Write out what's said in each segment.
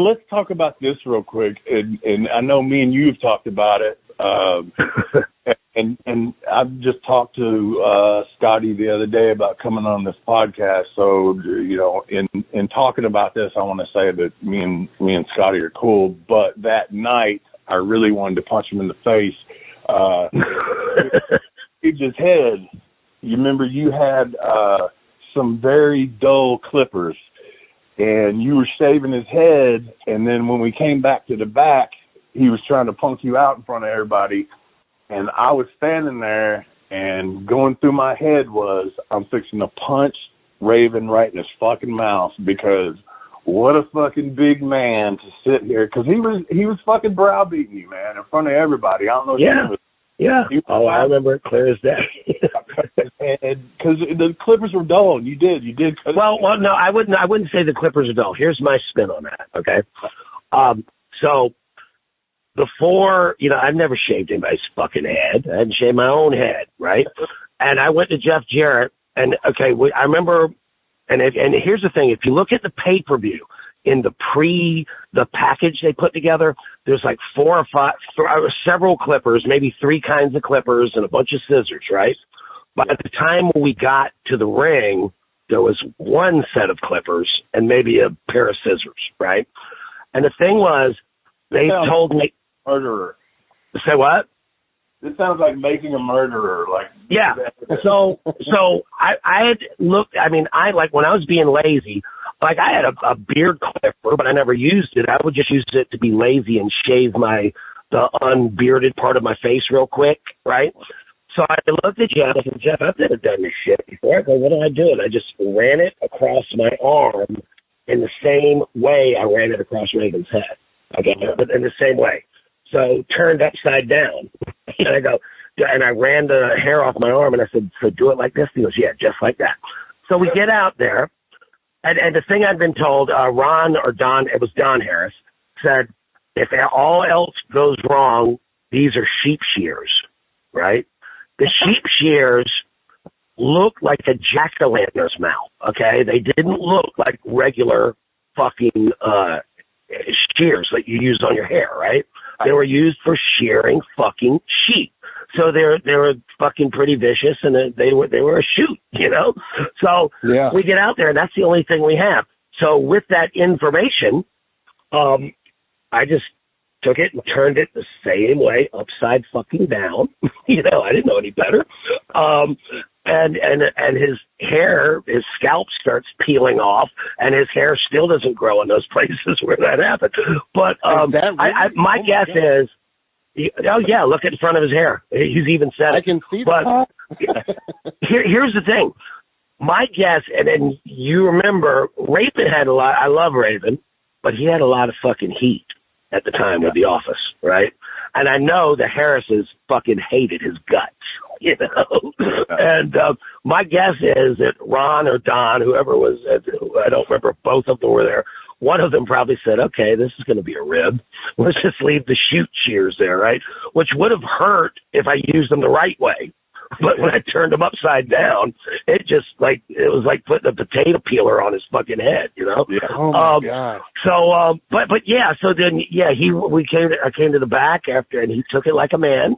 let's talk about this real quick. And I know me and you have talked about it. And I've just talked to Scotty the other day about coming on this podcast. So, you know, in talking about this, I want to say that me and Scotty are cool. But that night, I really wanted to punch him in the face. He just head. You remember you had some very dull clippers, and you were shaving his head. And then when we came back to the back, he was trying to punk you out in front of everybody. And I was standing there, and going through my head was, I'm fixing to punch Raven right in his fucking mouth, because what a fucking big man to sit here. Because he was fucking browbeating you, man, in front of everybody. I don't know if you was. Yeah. Oh, I remember it clear as day. Because the clippers were dull, and you did. Well, no, I wouldn't say the clippers are dull. Here's my spin on that, okay? So before, you know, I've never shaved anybody's fucking head. I hadn't shaved my own head, right? And I went to Jeff Jarrett, and, okay, I remember, and here's the thing. If you look at the pay-per-view, in the package they put together, there's like 4 or 5, several clippers, maybe 3 kinds of clippers and a bunch of scissors, right? By the time we got to the ring, there was 1 set of clippers and maybe a pair of scissors, right? And the thing was, they told me... Murderer. Say what? This sounds like making a murderer. Like, yeah. So I had looked, I mean, when I was being lazy, like I had a beard clipper, but I never used it. I would just use it to be lazy and shave the unbearded part of my face real quick, right? So I looked at Jeff and said, Jeff, I've never done this shit before. I go, what do I do? And I just ran it across my arm in the same way I ran it across Raven's head. Okay, but in the same way. So turned upside down. And I go, and I ran the hair off my arm, and I said, so do it like this? He goes, yeah, just like that. So we get out there, and the thing I'd been told, Ron or Don, it was Don Harris, said, if all else goes wrong, these are sheep shears, right? The sheep shears looked like a jack-o'-lantern's mouth, okay? They didn't look like regular fucking shears that you use on your hair, right? They were used for shearing fucking sheep. So they were fucking pretty vicious, and they were a shoot, you know? So we get out there, and that's the only thing we have. So with that information, I just took it and turned it the same way, upside fucking down. You know, I didn't know any better. And his hair, his scalp starts peeling off, and his hair still doesn't grow in those places where that happened. But my guess is, oh yeah, look at the front of his hair. He's even said it. I can see that. Here's the thing. My guess, and then you remember, Raven had a lot. I love Raven, but he had a lot of fucking heat at the time with The Office, right? And I know the Harrises fucking hated his guts, you know? And my guess is that Ron or Don, whoever was, I don't remember if both of them were there, one of them probably said, okay, this is going to be a rib. Let's just leave the shoot shears there, right? Which would have hurt if I used them the right way. But when I turned him upside down, it was like putting a potato peeler on his fucking head, you know? Yeah. Oh my God. So, but yeah, so then, yeah, I came to the back after, and he took it like a man.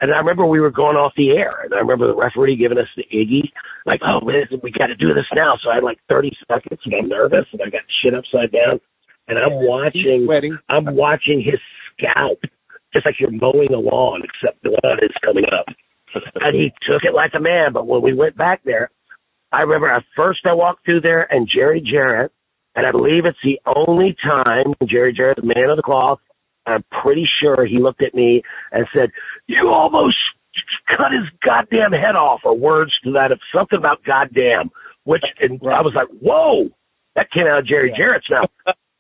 And I remember we were going off the air, and I remember the referee giving us the Iggy, like, oh, man, we got to do this now. So I had like 30 seconds, and I'm nervous, and I got shit upside down. And I'm watching his scalp, just like you're mowing a lawn, except the lawn is coming up. And he took it like a man. But when we went back there, I remember at first I walked through there, and Jerry Jarrett, and I believe it's the only time Jerry Jarrett, the man of the cloth, I'm pretty sure he looked at me and said, you almost cut his goddamn head off, or words to that, of something about goddamn, and I was like, whoa, that came out of Jerry Jarrett's mouth.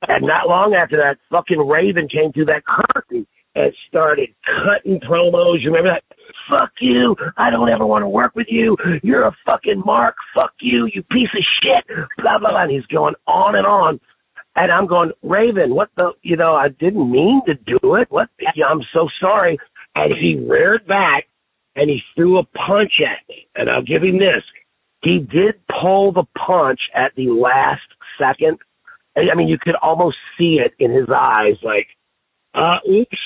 And not long after that, fucking Raven came through that curtain and started cutting promos. You remember that? Fuck you. I don't ever want to work with you. You're a fucking mark. Fuck you, you piece of shit. Blah, blah, blah. And he's going on and on. And I'm going, Raven, what the, I didn't mean to do it. What? I'm so sorry. And he reared back and he threw a punch at me. And I'll give him this. He did pull the punch at the last second, I mean, you could almost see it in his eyes, like, oops.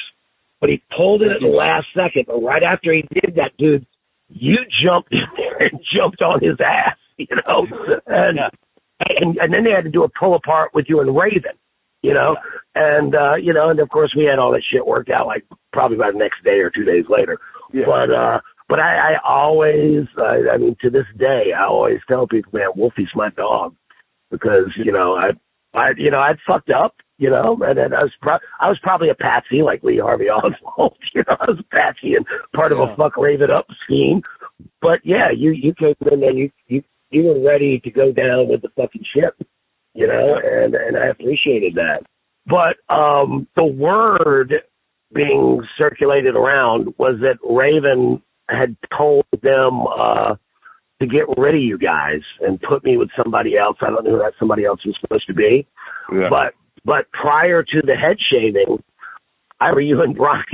But he pulled it at the last second. But right after he did that, dude, you jumped in there and jumped on his ass, you know? And then they had to do a pull apart with you and Raven, you know? And, you know, and of course we had all that shit worked out, like, probably by the next day or 2 days later. Yeah. But I always, I mean, to this day, I always tell people, man, Wolfie's my dog, because, you know, I'd fucked up, you know, and I was probably a patsy like Lee Harvey Oswald, you know, I was a patsy and part of a fuck Raven up scheme. But yeah, you came in and you were ready to go down with the fucking ship, you know, and I appreciated that. But the word being circulated around was that Raven had told them to get rid of you guys and put me with somebody else. I don't know who that somebody else was supposed to be. Yeah. But prior to the head shaving, I remember you and Brian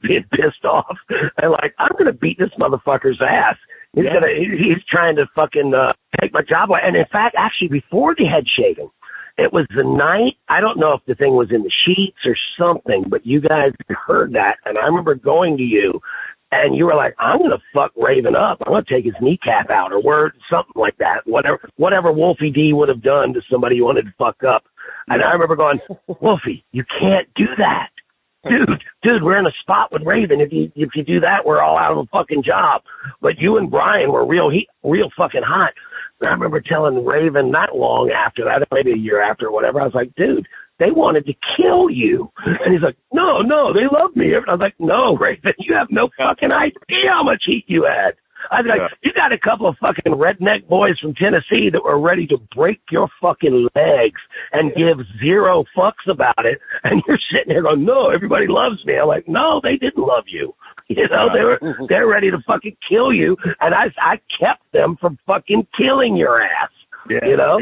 being pissed off and like, I'm going to beat this motherfucker's ass. He's trying to fucking take my job away. And in fact, actually, before the head shaving, it was the night, I don't know if the thing was in the sheets or something, but you guys heard that. And I remember going to you, and you were like, I'm going to fuck Raven up. I'm going to take his kneecap out or something like that. Whatever Wolfie D would have done to somebody you wanted to fuck up. And I remember going, Wolfie, you can't do that. Dude, we're in a spot with Raven. If you do that, we're all out of a fucking job. But you and Brian were real fucking hot. And I remember telling Raven not long after that, maybe a year after or whatever, I was like, dude, they wanted to kill you. And he's like, no, they love me. And I was like, no, Raven, you have no fucking idea how much heat you had. I was like, you got a couple of fucking redneck boys from Tennessee that were ready to break your fucking legs and give zero fucks about it. And you're sitting there going, no, everybody loves me. I'm like, no, they didn't love you. You know, they're ready to fucking kill you. And I kept them from fucking killing your ass. Yeah, you know?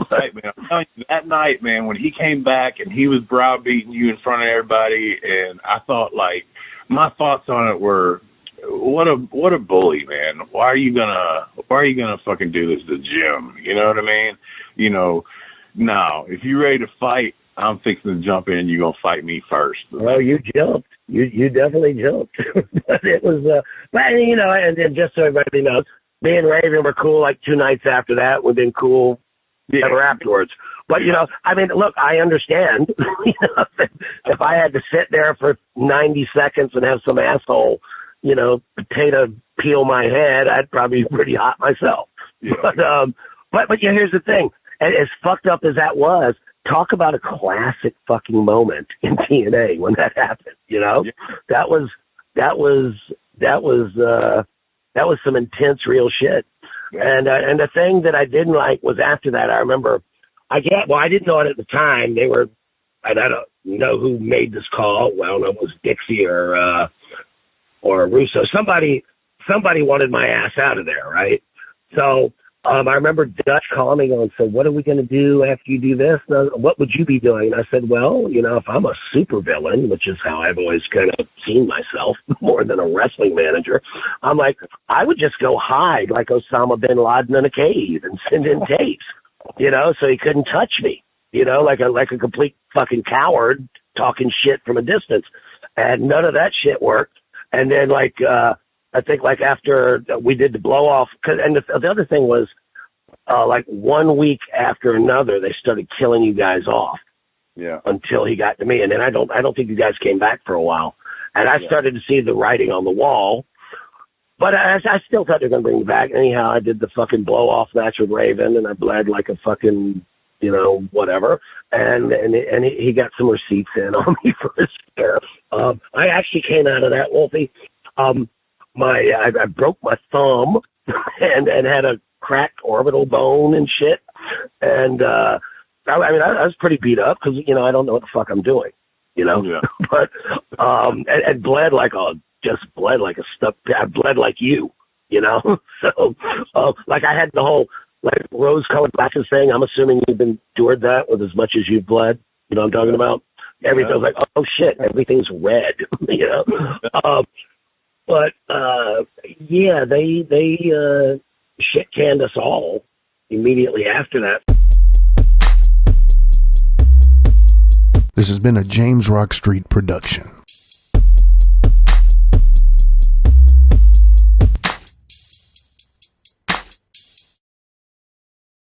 Right, man. I'm telling you, that night, man, when he came back and he was browbeating you in front of everybody, and I thought, like, my thoughts on it were, what a bully, man. Why are you gonna fucking do this to Jim? You know what I mean? You know, no, if you're ready to fight, I'm fixing to jump in. You're gonna fight me first. Well, you jumped. You definitely jumped. But it was, but you know, and just so everybody knows, me and Raven were cool like 2 nights after that. We've been cool ever afterwards. But, you know, I mean, look, I understand. You know, if I had to sit there for 90 seconds and have some asshole, you know, potato peel my head, I'd probably be pretty hot myself. Yeah. But yeah, here's the thing. As fucked up as that was, talk about a classic fucking moment in TNA when that happened, you know? Yeah. That was some intense real shit. Yeah. And the thing that I didn't like was after that, I remember, I didn't know it at the time. They were, and I don't know who made this call. Well, I don't know if it was Dixie or Russo. Somebody wanted my ass out of there, right? So I remember Dutch calling me on, so what are we going to do after you do this? What would you be doing? And I said, well, you know, if I'm a supervillain, which is how I've always kind of seen myself more than a wrestling manager, I'm like, I would just go hide like Osama bin Laden in a cave and send in tapes, you know, so he couldn't touch me, you know, like a complete fucking coward talking shit from a distance. And none of that shit worked. And then I think like after we did the blow off, and the other thing was like 1 week after another, they started killing you guys off. Yeah. Until he got to me, and then I don't think you guys came back for a while, and I started to see the writing on the wall. But I still thought they were gonna bring me back. Anyhow, I did the fucking blow off match with Raven, and I bled like a fucking, you know, whatever. And he got some receipts in on me for his hair. I actually came out of that, Wolfie. I broke my thumb and had a cracked orbital bone and shit. And, I was pretty beat up because, you know, I don't know what the fuck I'm doing, you know, but, and bled like a stuff. I bled like you know, so, like I had the whole, like rose colored glasses thing. I'm assuming you've endured that with as much as you've bled, you know what I'm talking about? Everything's like, oh shit, everything's red, you know? But yeah, they shit canned us all immediately after that. This has been a James Rock Street production.